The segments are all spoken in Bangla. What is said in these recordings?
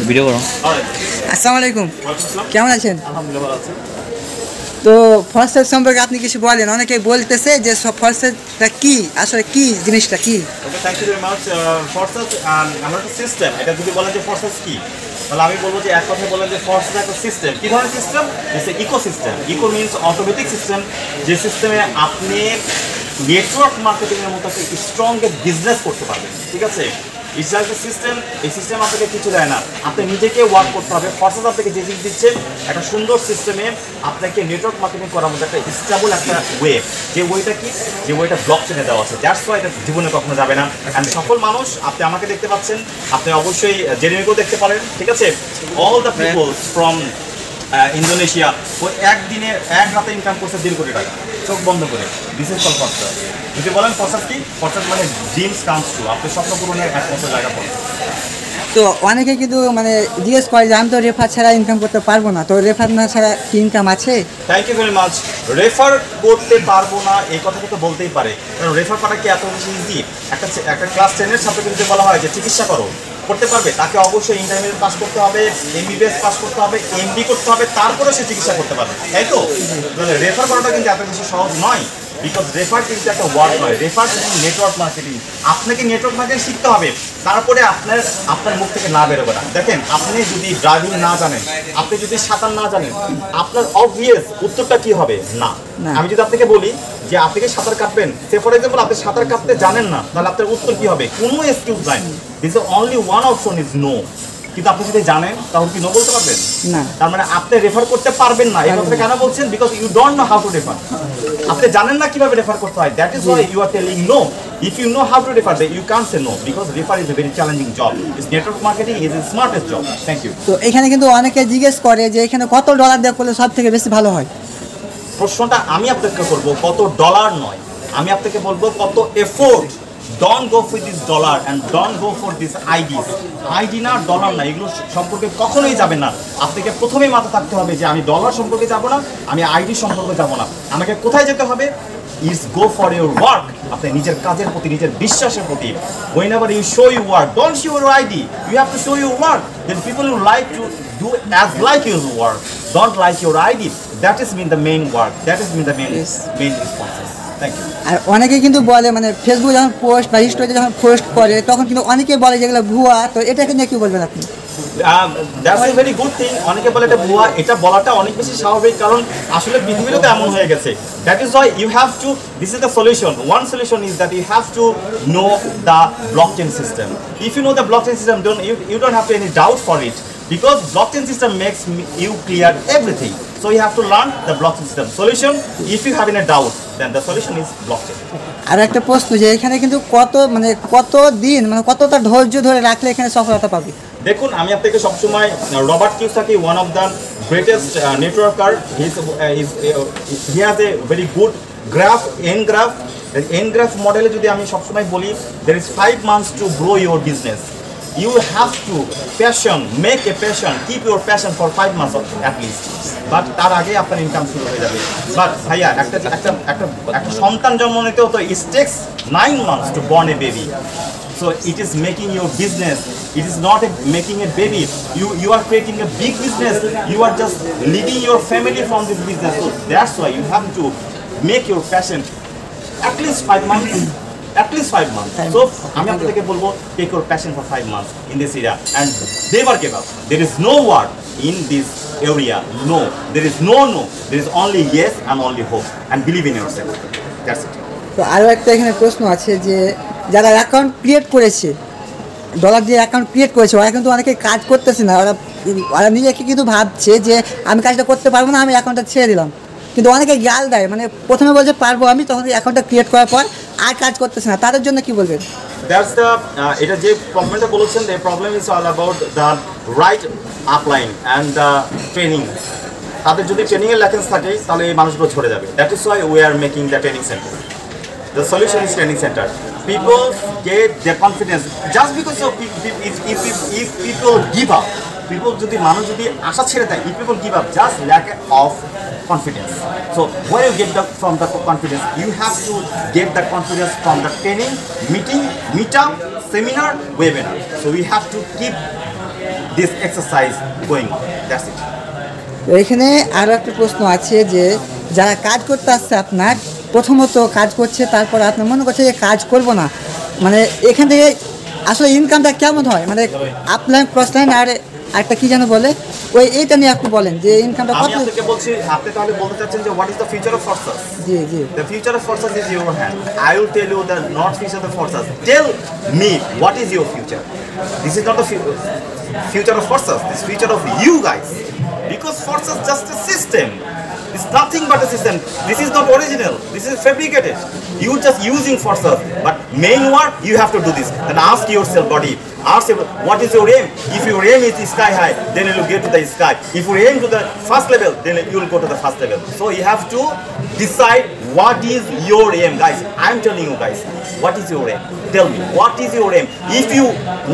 ভিডিও করো। আসসালামু আলাইকুম, কেমন আছেন? তো ফরসেজ সম্পর্কে আপনি কিছু বলেন। অনেকে বলতেছে যে ফরসেজটা কি, আসলে কি জিনিসটা কি? ওকে, থ্যাংক ইউ ভেরি মাচ। ফরসেজ আমরা একটা সিস্টেম, এটা যদি বলেন যে ফরসেজ কি, তাহলে আমি বলবো যে এক কথায় বলেন যে ফরসেজ একটা সিস্টেম। কী ধরনের system? It's ecosystem. Eco means automatic system, যে সিস্টেমে আপনি নেটওয়ার্ক মার্কেটিংয়ের মতো একটা স্ট্রং বিজনেস করতে পারবেন। ঠিক আছে, ইটস লাইক এ সিস্টেম। এই সিস্টেম আপনাকে কিছু দেয় না, আপনি নিজেকে ওয়ার্ক করতে হবে। ফরসেজ আপনাকে যে জিনিস দিচ্ছে, একটা সুন্দর সিস্টেমে আপনাকে নেটওয়ার্ক মার্কেটিং করার মতো একটা স্টেবল একটা ওয়ে। যে ওয়েটা কি? যে ওয়েটা ব্লক চেনে দেওয়া আছে। দ্যাটস ওয়াই এটা জীবনে কখনো যাবে না। অ্যান্ড সফল মানুষ, আপনি আমাকে দেখতে পাচ্ছেন, আপনি অবশ্যই জেরেমিকেও দেখতে পারেন। ঠিক আছে, all the people from Indonesia, ও একদিনে এক রাতে ইনকাম করছে 1.5 কোটি টাকা চোখ বন্ধ করে। This is called Forsage. যদি বলেন ফরসেজ কি, ফরসেজ মানে ড্রিমস কামস ট্রু, আপনি স্বপ্ন পূরণের একমাত্র জায়গা ফরসেজ। তো অনেকে কিন্তু মানে জিজ্ঞেস করে যে আমি তো রেফার ছাড়া ইনকাম করতে পারবো না, তো রেফার না ছাড়া কি ইনকাম আছে? Thank you very much. Refer করতে পারবো না এই কথাটা তো বলতেই পারে, কারণ রেফার করা কি এত বেশি ইজি? একটা ক্লাস 10-এর ছাত্রকে যদি বলা হয় যে চিকিৎসা করো, করতে পারবে? তাকে অবশ্যই ইন্টারমিডিয়েট পাস করতে হবে, এমবিবিএস পাস করতে হবে, এমডি করতে হবে, তারপরে সে চিকিৎসা করতে পারবে, তাই তো? তাহলে রেফার করাটা কিন্তু এত বেশি সহজ নয়, বিকজ রেফার কিন্তু একটা ওয়ার্ড নয়, রেফার কিন্তু নেটওয়ার্ক মার্কেটিং। আপনাকে নেটওয়ার্ক মার্কেটিং শিখতে হবে, তারপরে আপনার মুখ থেকে না বেরোবে না। দেখেন, আপনি যদি ড্রাইভিং না জানেন, আপনি যদি সাঁতার না জানেন, আপনার অবভিয়াস উত্তরটা কি হবে? না। আমি যদি আপনাকে বলি যে আপনি কি সাঁতার কাটবেন, সে ফর এক্সাম্পল আপনি সাঁতার কাটতে জানেন না, তাহলে আপনার উত্তর কি হবে? কোনো এক্সকিউজ নাই। This only one option is no. কিন্তু আপনি যদি জানেন, তাহলে কি নো বলতে পারবেন? না। তার মানে আপনি রেফার করতে পারবেন না। এই কথাটা কেন বলছেন? Because you don't know how to refer. আপনি জানেন না কিভাবে রেফার করতে হয়। That is why you are telling no. If you know how to refer, then you can't say no, because refer is a very challenging job. It's network marketing is the smartest job. Thank you. তো এখানে কিন্তু অনেকে জিজ্ঞেস করে যে এখানে কত ডলার দিয়ে করলে সব থেকে বেশি ভালো হয়। প্রশ্নটা আমি আপনাকে করব, কত ডলার নয়, আমি আপনাকে বলবো কত effort. Don't go for this dollar and don't go for this IDs. ID না, ডলার না, এগুলো সম্পর্কে কখনোই যাবেন না। আপনাকে প্রথমেই মাথা থাকতে হবে যে আমি ডলার সম্পর্কে যাব না, আমি আইডি সম্পর্কে যাব না। আমাকে কোথায় যেতে হবে? Is go for your work. আপনি নিজের কাজের প্রতি, নিজের বিশ্বাসের প্রতি। whenever you show your work, don't show your ID, you have to show your work. Then people who like to do as like your work, don't like your ID. That is mean the main work, that is mean the main responses. Thank you. আর অনেকে কিন্তু বলে মানে ফেসবুকে যখন পোস্ট বা ইনস্টাগ্রামে যখন পোস্ট করে, তখন কিন্তু অনেকে বলে যেগুলো ভুয়া। তো এটাকে নিয়ে কি বলবেন আপনি? That's a very good thing. অনেকে বলে এটা ভুয়া, এটা বলাটা অনেক বেশি স্বাভাবিক, কারণ আসলে পৃথিবীতে তো এমন হয়ে গেছে। That is why you have to, this is the solution. One solution is that you have to know the blockchain system. If you know the blockchain system, you don't have to any doubt for it, because blockchain system makes you clear everything. So you have to learn the blockchain system. Solution, if you have any doubt, then the solution is blockchain. আর একটা প্রশ্ন, যে এখানে কিন্তু কত দিন কতটা ধৈর্য ধরে রাখলে এখানে সফলতা পাবে? দেখুন, আমি আপনাকে সবসময় Robert Kiyosaki, one of the greatest networker, he has a very good graph, N graph মডেলে যদি আমি সবসময় বলি, there is 5 months to grow your business. You have to make a passion, keep your passion for 5 months at least. But তার আগে আপনার ইনকাম শুরু হয়ে যাবে। বাট ভাইয়া, একটা সন্তান জন্ম নিতেও তো it takes 9 months to born a baby. So it is making your business. It is not making a baby. You are creating a big business. You are just leading your family from this business. So that's why you have to make your passion at least 5 months. At least 5 months. So আমি আপনাদেরকে বলবো, take your passion for 5 months in this area and never give up. There is no word in this area no. There is no, there is only yes and only hope, and believe in yourself. That's it. তো আরও একটা এখানে প্রশ্ন আছে, যে যারা অ্যাকাউন্ট ক্রিয়েট করেছে, ডলার দিয়ে অ্যাকাউন্ট ক্রিয়েট করেছে, ওরা কিন্তু অনেকে কাজ করতেছে না। ওরা নিজেকে কিন্তু ভাবছে যে আমি কাজটা করতে পারবো না, আমি অ্যাকাউন্টটা ছেড়ে দিলাম। কিন্তু অনেকে জ্ঞাল দেয়, মানে প্রথমে বলছে পারবো আমি, তখন অ্যাকাউন্টটা ক্রিয়েট করার পর আর কাজ করতেছে না। তাদের জন্য কি বলবেন? দ্যাটস দ্য এটা যে প্রবলেমটা বলেছেন, the problem is all about the right upline and the training. তাদের যদি ট্রেনিংয়ের ল্যাকেন্স থাকে, তাহলে এই মানুষগুলো ঝরে যাবে। That is why we are making the training centre. The solution is training center. People get their confidence just because of if people give up. People যদি মানুষ যদি আশা ছেড়ে দেয়, if people give up, just lack of confidence. So where you get from the confidence? You have to get that confidence from the training, meeting, meetup, seminar, webinar. So we have to keep this exercise going on. That's it. এখানে আরও একটা প্রশ্ন আছে যে যারা কাজ করতে আসছে আপনার প্রথমত কাজ করছে, তারপর আপনার মনে করছে যে কাজ করব না, মানে এখান থেকে আসলে ইনকামটা কেমন হয়, মানে আপলাইন ক্রসলাইন আর একটা কি যেন বলে, ওই এইটা নিয়ে আপনি বলেন যে ইনকামটা কত। আমি আপনাকে বলছি, আপনি তাহলে বলতে চাচ্ছেন যে what is the future of Forsage? জি জি, the future of Forsage is your hand. I will tell you the not future of Forsage. Tell me what is your future. This is not the future of forsage, this future of you guys, because forsage is just a system. It's nothing but a system. This is not original, this is fabricated. You're just using forsage, but main work you have to do this. Then ask yourself, body, ask yourself, what is your aim? If your aim is sky high, then you will get to the sky. If you aim to the first level, then you will go to the first level. So you have to decide what is your aim, guys. I'm telling you guys, what is your aim? Tell me, what is your aim? If you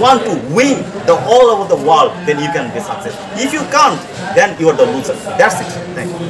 want to win the all over the world, then you can be successful. If you can't, then you are the loser. That's it. Thank you.